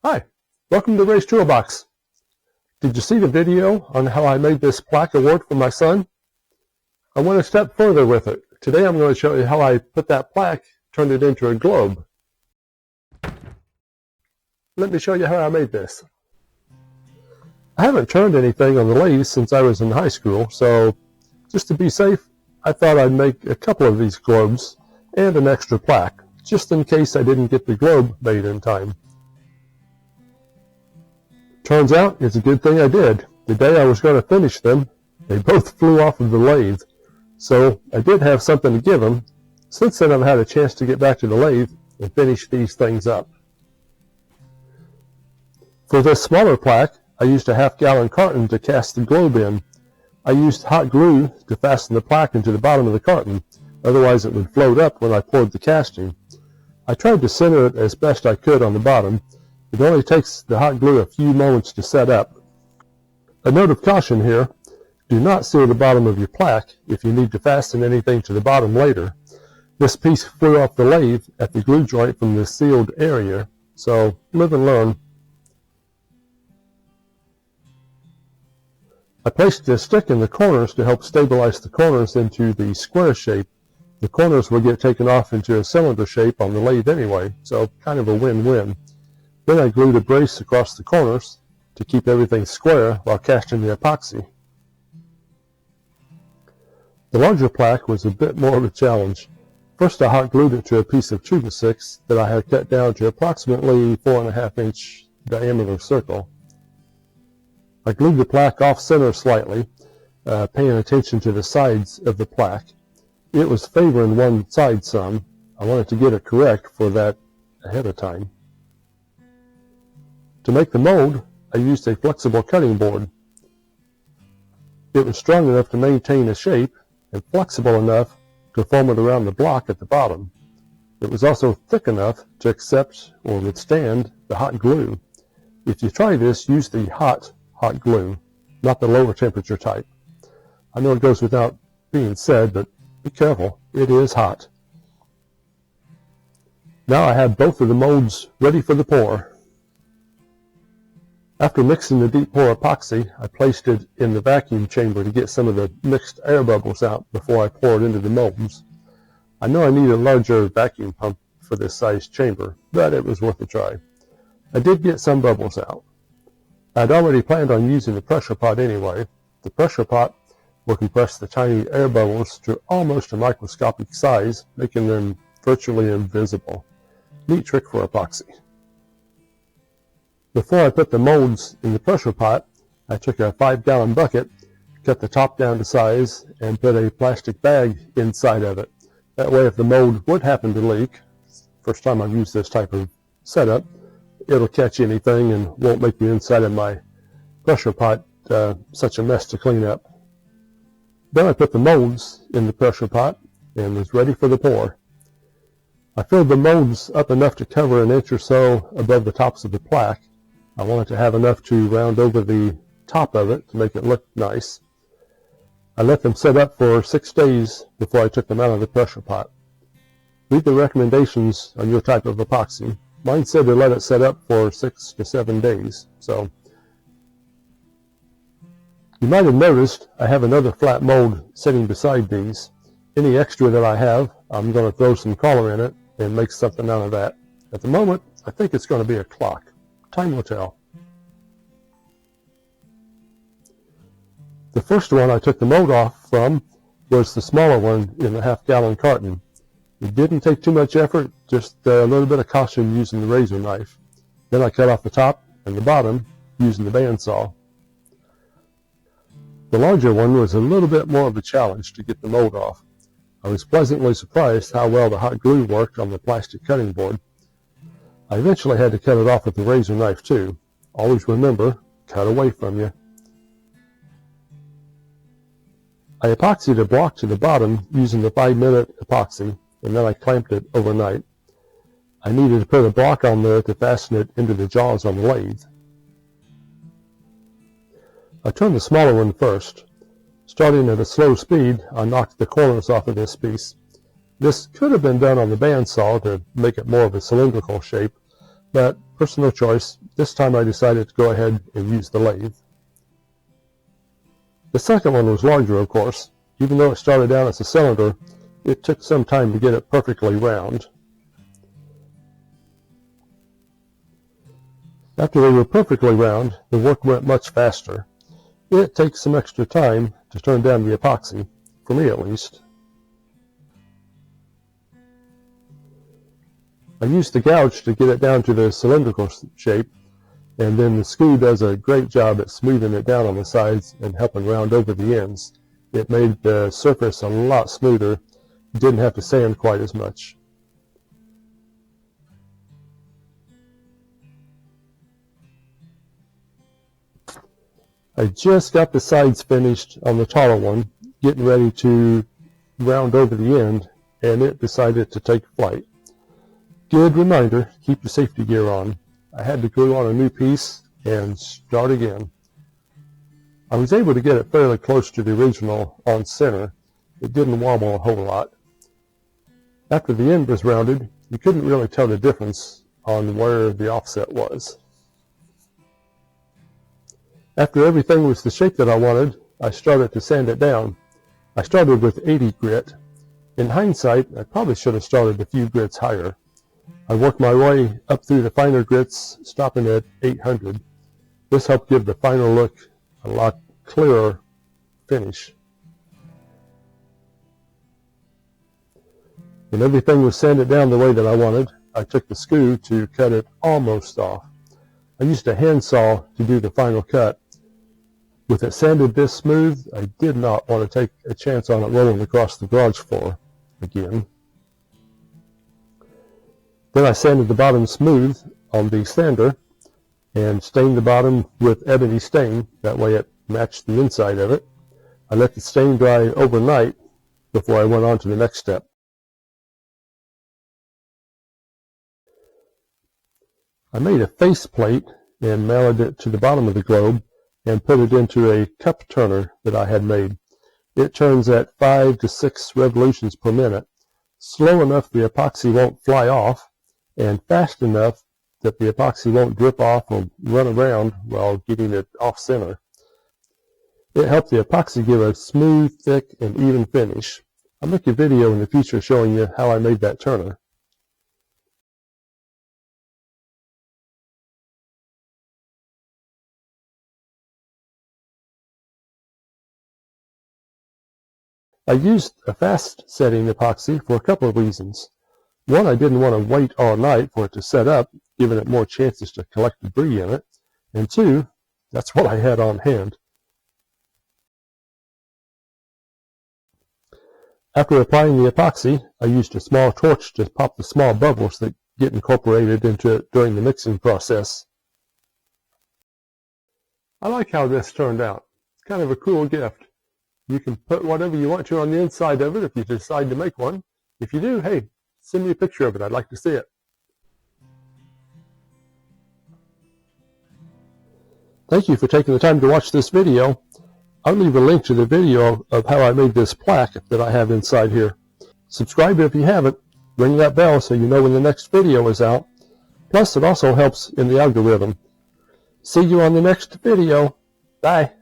Hi, welcome to Ray's Toolbox. Did you see the video on how I made this plaque award for my son? I went a step further with it. Today I'm going to show you how I put that plaque, turned it into a globe. Let me show you how I made this. I haven't turned anything on the lathe since I was in high school, so just to be safe, I thought I'd make a couple of these globes and an extra plaque, just in case I didn't get the globe made in time. Turns out it's a good thing I did. The day I was going to finish them, they both flew off of the lathe. So I did have something to give them. Since then I've had a chance to get back to the lathe and finish these things up. For this smaller plaque, I used a half-gallon carton to cast the globe in. I used hot glue to fasten the plaque into the bottom of the carton, otherwise it would float up when I poured the casting. I tried to center it as best I could on the bottom. It only takes the hot glue a few moments to set up. A note of caution here, do not seal the bottom of your plaque if you need to fasten anything to the bottom later. This piece flew off the lathe at the glue joint from the sealed area, so live and learn. I placed a stick in the corners to help stabilize the corners into the square shape. The corners will get taken off into a cylinder shape on the lathe anyway, so kind of a win-win. Then I glued a brace across the corners to keep everything square while casting the epoxy. The larger plaque was a bit more of a challenge. First I hot glued it to a piece of 2x6 that I had cut down to approximately 4.5-inch diameter circle. I glued the plaque off center slightly, paying attention to the sides of the plaque. It was favoring one side some. I wanted to get it correct for that ahead of time. To make the mold, I used a flexible cutting board. It was strong enough to maintain a shape and flexible enough to form it around the block at the bottom. It was also thick enough to accept or withstand the hot glue. If you try this, use the hot glue, not the lower temperature type. I know it goes without being said, but be careful, it is hot. Now I have both of the molds ready for the pour. After mixing the deep pour epoxy, I placed it in the vacuum chamber to get some of the mixed air bubbles out before I pour it into the molds. I know I need a larger vacuum pump for this size chamber, but it was worth a try. I did get some bubbles out. I'd already planned on using the pressure pot anyway. The pressure pot will compress the tiny air bubbles to almost a microscopic size, making them virtually invisible. Neat trick for epoxy. Before I put the molds in the pressure pot, I took a 5-gallon bucket, cut the top down to size, and put a plastic bag inside of it. That way if the mold would happen to leak, first time I've used this type of setup, it'll catch anything and won't make the inside of my pressure pot such a mess to clean up. Then I put the molds in the pressure pot and was ready for the pour. I filled the molds up enough to cover an inch or so above the tops of the plaque. I wanted to have enough to round over the top of it to make it look nice. I let them set up for 6 days before I took them out of the pressure pot. Read the recommendations on your type of epoxy. Mine said to let it set up for 6 to 7 days. So you might have noticed I have another flat mold sitting beside these. Any extra that I have, I'm going to throw some color in it and make something out of that. At the moment, I think it's going to be a clock. Time will tell. The first one I took the mold off from was the smaller one in the half-gallon carton. It didn't take too much effort, just a little bit of caution using the razor knife. Then I cut off the top and the bottom using the bandsaw. The larger one was a little bit more of a challenge to get the mold off. I was pleasantly surprised how well the hot glue worked on the plastic cutting board. I eventually had to cut it off with the razor knife too. Always remember, cut away from you. I epoxied a block to the bottom using the 5-minute epoxy, and then I clamped it overnight. I needed to put a block on there to fasten it into the jaws on the lathe. I turned the smaller one first. Starting at a slow speed, I knocked the corners off of this piece. This could have been done on the bandsaw to make it more of a cylindrical shape, but personal choice, This time I decided to go ahead and use the lathe. The second one was larger, of course. Even though it started out as a cylinder, it took some time to get it perfectly round. After they were perfectly round, the work went much faster. It takes some extra time to turn down the epoxy, for me at least. I used the gouge to get it down to the cylindrical shape, and then the screw does a great job at smoothing it down on the sides and helping round over the ends. It made the surface a lot smoother. You didn't have to sand quite as much. I just got the sides finished on the taller one, getting ready to round over the end, and it decided to take flight. Good reminder, keep your safety gear on. I had to glue on a new piece and start again. I was able to get it fairly close to the original on center. It didn't wobble a whole lot. After the end was rounded, you couldn't really tell the difference on where the offset was. After everything was the shape that I wanted, I started to sand it down. I started with 80 grit. In hindsight, I probably should have started a few grits higher. I worked my way up through the finer grits, stopping at 800. This helped give the final look a lot clearer finish. When everything was sanded down the way that I wanted, I took the screw to cut it almost off. I used a handsaw to do the final cut. With it sanded this smooth, I did not want to take a chance on it rolling across the garage floor again. Then I sanded the bottom smooth on the sander and stained the bottom with ebony stain. That way it matched the inside of it. I let the stain dry overnight before I went on to the next step. I made a face plate and mounted it to the bottom of the globe and put it into a cup turner that I had made. It turns at 5 to 6 revolutions per minute, slow enough the epoxy won't fly off, and fast enough that the epoxy won't drip off or run around while getting it off center. It helped the epoxy give a smooth, thick, and even finish. I'll make a video in the future showing you how I made that turner. I used a fast-setting epoxy for a couple of reasons. One, I didn't want to wait all night for it to set up, giving it more chances to collect debris in it. And two, that's what I had on hand. After applying the epoxy, I used a small torch to pop the small bubbles that get incorporated into it during the mixing process. I like how this turned out. It's kind of a cool gift. You can put whatever you want to on the inside of it if you decide to make one. If you do, hey, send me a picture of it. I'd like to see it. Thank you for taking the time to watch this video. I'll leave a link to the video of how I made this plaque that I have inside here. Subscribe if you haven't. Ring that bell so you know when the next video is out. Plus, it also helps in the algorithm. See you on the next video. Bye.